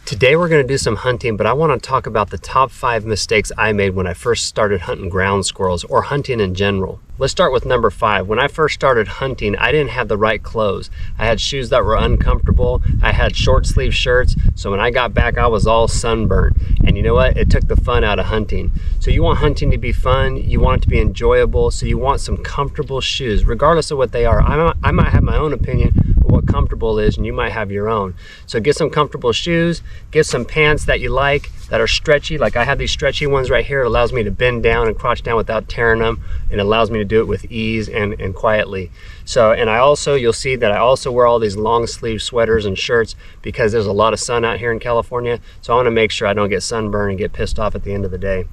Today we're going to do some hunting, but I want to talk about the top 5 mistakes I made when I first started hunting ground squirrels or hunting in general. Let's start with number 5. When I first started hunting, I didn't have the right clothes. I had shoes that were uncomfortable. I had short sleeve shirts. So when I got back, I was all sunburnt. And you know what? It took the fun out of hunting. So you want hunting to be fun. You want it to be enjoyable. So you want some comfortable shoes, regardless of what they are. I might have my own opinion of what comfortable is, and you might have your own. So get some comfortable shoes. Get some pants that you like, that are stretchy. Like I have these stretchy ones right here. It allows me to bend down and crouch down without tearing them. It allows me to do it with ease and quietly. So, and I also, you'll see that I also wear all these long sleeve sweaters and shirts because there's a lot of sun out here in California. So I want to make sure I don't get sunburned and get pissed off at the end of the day.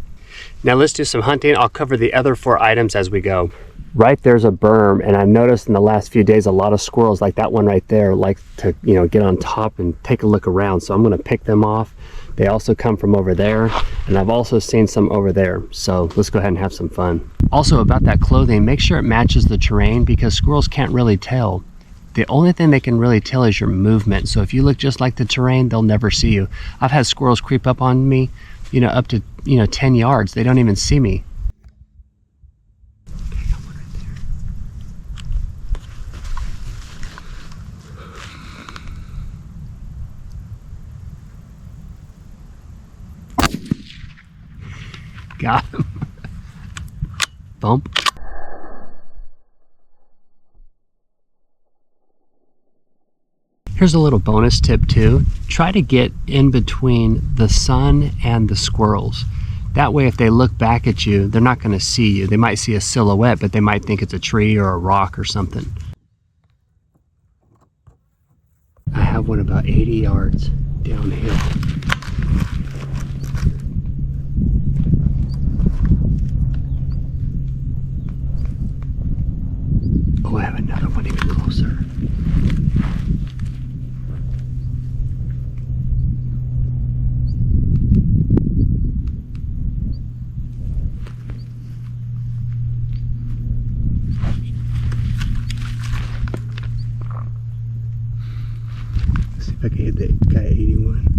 Now let's do some hunting. I'll cover the other 4 items as we go. Right there's a berm, and I noticed in the last few days a lot of squirrels like that one right there like to, you know, get on top and take a look around. So I'm going to pick them off. They also come from over there, and I've also seen some over there. So let's go ahead and have some fun. Also about that clothing, make sure it matches the terrain because squirrels can't really tell. The only thing they can really tell is your movement. So if you look just like the terrain, they'll never see you. I've had squirrels creep up on me, you know, up to, 10 yards. They don't even see me. Got him. Bump. Here's a little bonus tip too. Try to get in between the sun and the squirrels. That way if they look back at you, they're not going to see you. They might see a silhouette, but they might think it's a tree or a rock or something. I have one about 80 yards downhill. Oh, I have another one even closer. Let's see if I can hit that guy at 81.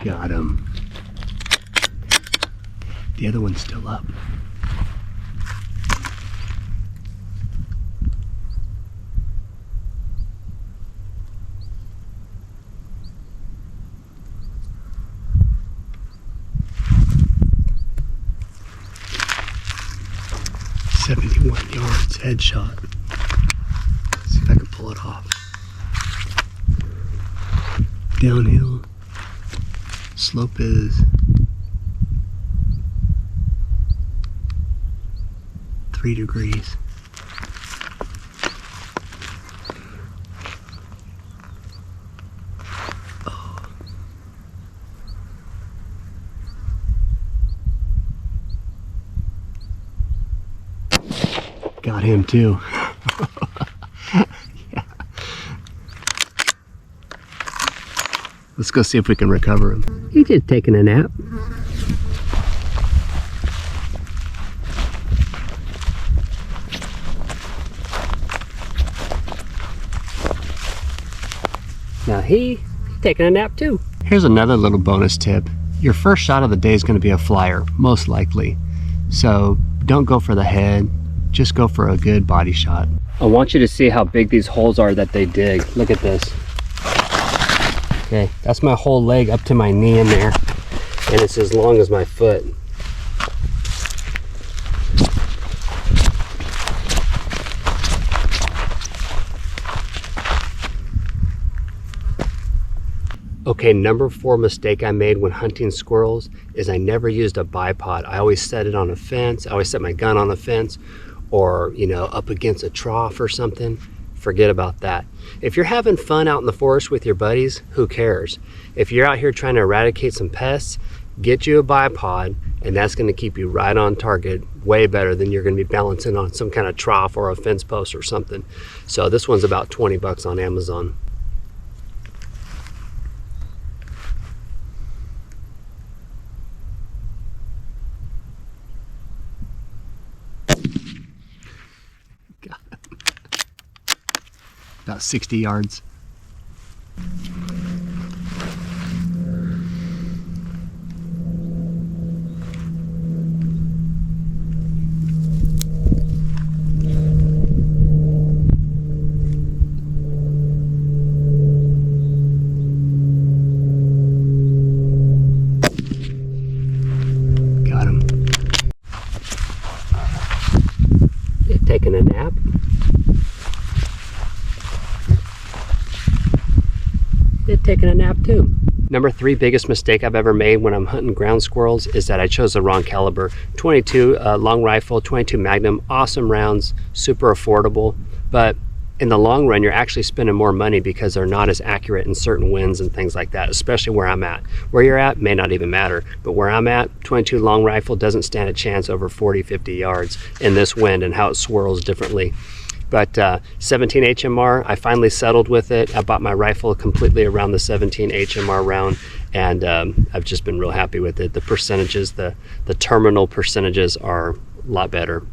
Got him. The other one's still up. $71 headshot. Let's see if I can pull it off. Downhill. Slope is 3 degrees. Oh. Got him too. Yeah. Let's go see if we can recover him. He's just taking a nap. Now he's taking a nap too. Here's another little bonus tip. Your first shot of the day is going to be a flyer, most likely. So don't go for the head, just go for a good body shot. I want you to see how big these holes are that they dig. Look at this. Okay, that's my whole leg up to my knee in there, and it's as long as my foot. Okay, number 4 mistake I made when hunting squirrels is I never used a bipod. I always set it on a fence. I always set my gun on a fence or, up against a trough or something. Forget about that. If you're having fun out in the forest with your buddies, who cares? If you're out here trying to eradicate some pests, get you a bipod, and that's going to keep you right on target way better than you're going to be balancing on some kind of trough or a fence post or something. So this one's about 20 bucks on Amazon. about 60 yards. Got him. They're taking a nap. They're taking a nap too. Number 3 biggest mistake I've ever made when I'm hunting ground squirrels is that I chose the wrong caliber. 22 long rifle, 22 Magnum, awesome rounds, super affordable, but in the long run, you're actually spending more money because they're not as accurate in certain winds and things like that, especially where I'm at. Where you're at may not even matter, but where I'm at, 22 long rifle doesn't stand a chance over 40, 50 yards in this wind and how it swirls differently. But 17 HMR, I finally settled with it. I bought my rifle completely around the 17 HMR round, and I've just been real happy with it. The percentages, the terminal percentages are a lot better.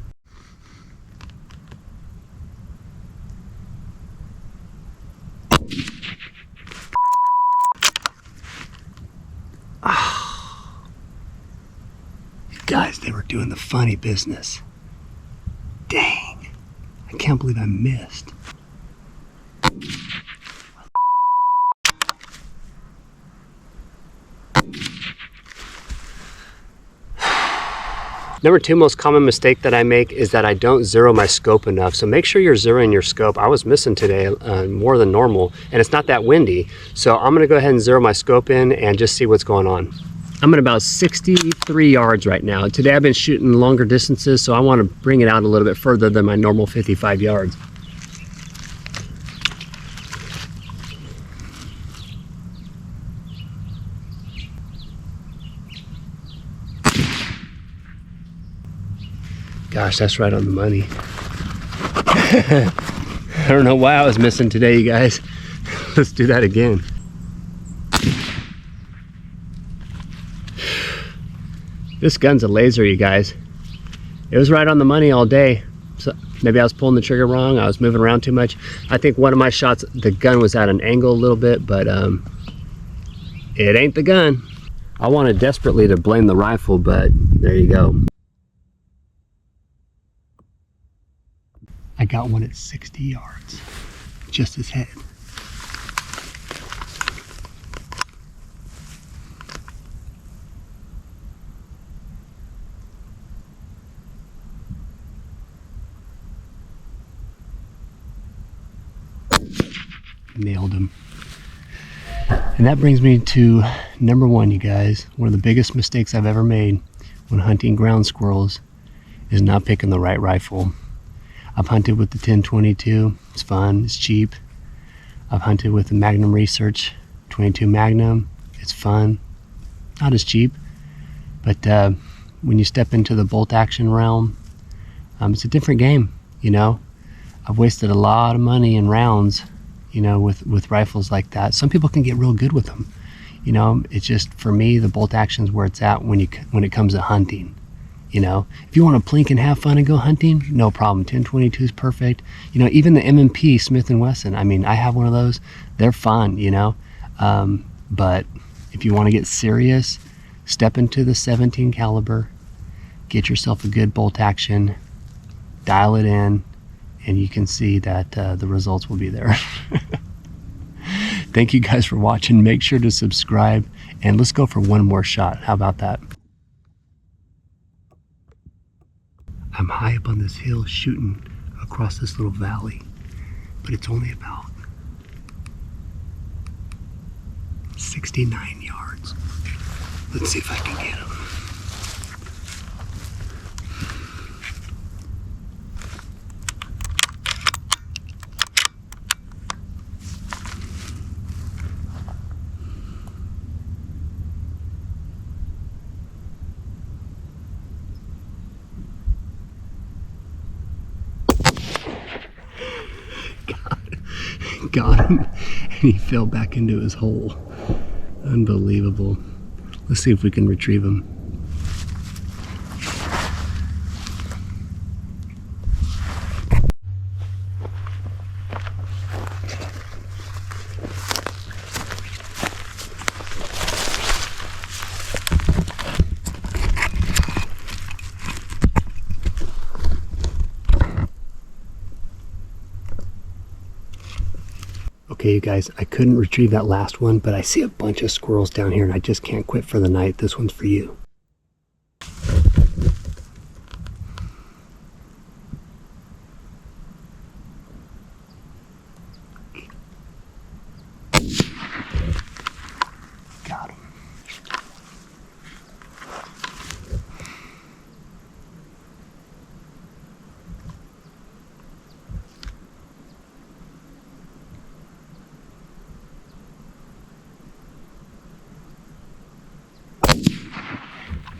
Oh. You guys, they were doing the funny business. Dang. I can't believe I missed. Number 2 most common mistake that I make is that I don't zero my scope enough. So make sure you're zeroing your scope. I was missing today more than normal, and it's not that windy. So I'm gonna go ahead and zero my scope in and just see what's going on. I'm at about 63 yards right now. Today I've been shooting longer distances, so I want to bring it out a little bit further than my normal 55 yards. Gosh, that's right on the money. I don't know why I was missing today, you guys. Let's do that again. This gun's a laser, you guys. It was right on the money all day. So maybe I was pulling the trigger wrong. I was moving around too much. I think one of my shots, the gun was at an angle a little bit, but it ain't the gun. I wanted desperately to blame the rifle, but there you go. I got one at 60 yards, just his head. Nailed him. And that brings me to number 1, you guys. One of the biggest mistakes I've ever made when hunting ground squirrels is not picking the right rifle. I've hunted with the 10-22. It's fun, it's cheap. I've hunted with the Magnum Research 22 Magnum. It's fun, not as cheap, but when you step into the bolt action realm, it's a different game, you know. I've wasted a lot of money in rounds, you know, with rifles like that. Some people can get real good with them, you know. It's just, for me, the bolt action is where it's at when it comes to hunting. You know, if you want to plink and have fun and go hunting, no problem. 10-22 is perfect. You know, even the M&P Smith & Wesson, I mean, I have one of those. They're fun, you know. But if you want to get serious, step into the 17 caliber, get yourself a good bolt action, dial it in, and you can see that the results will be there. Thank you guys for watching. Make sure to subscribe, and let's go for one more shot. How about that? I'm high up on this hill shooting across this little valley, but it's only about 69 yards. Let's see if I can get him. Got him, and he fell back into his hole. Unbelievable. Let's see if we can retrieve him. Okay, you guys, I couldn't retrieve that last one, but I see a bunch of squirrels down here and I just can't quit for the night. This one's for you. Got him.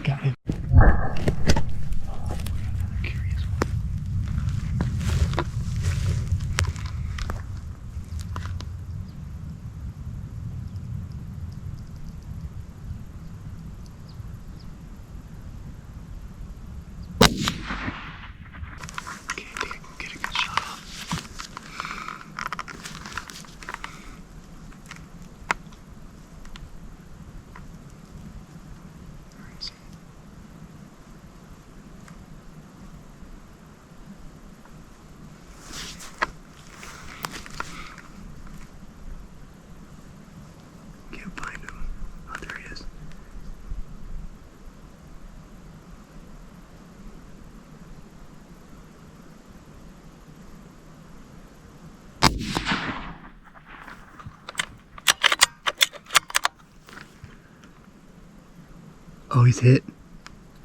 Got him. Curious one. Okay, I think I can get a good shot off. Where is he? Can't find him. Oh, there he is. Oh, he's hit.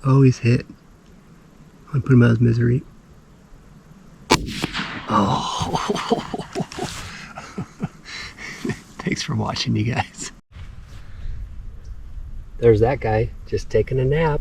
Oh, he's hit. I'm gonna put him out of his misery. Oh. Thanks for watching, you guys. There's that guy just taking a nap.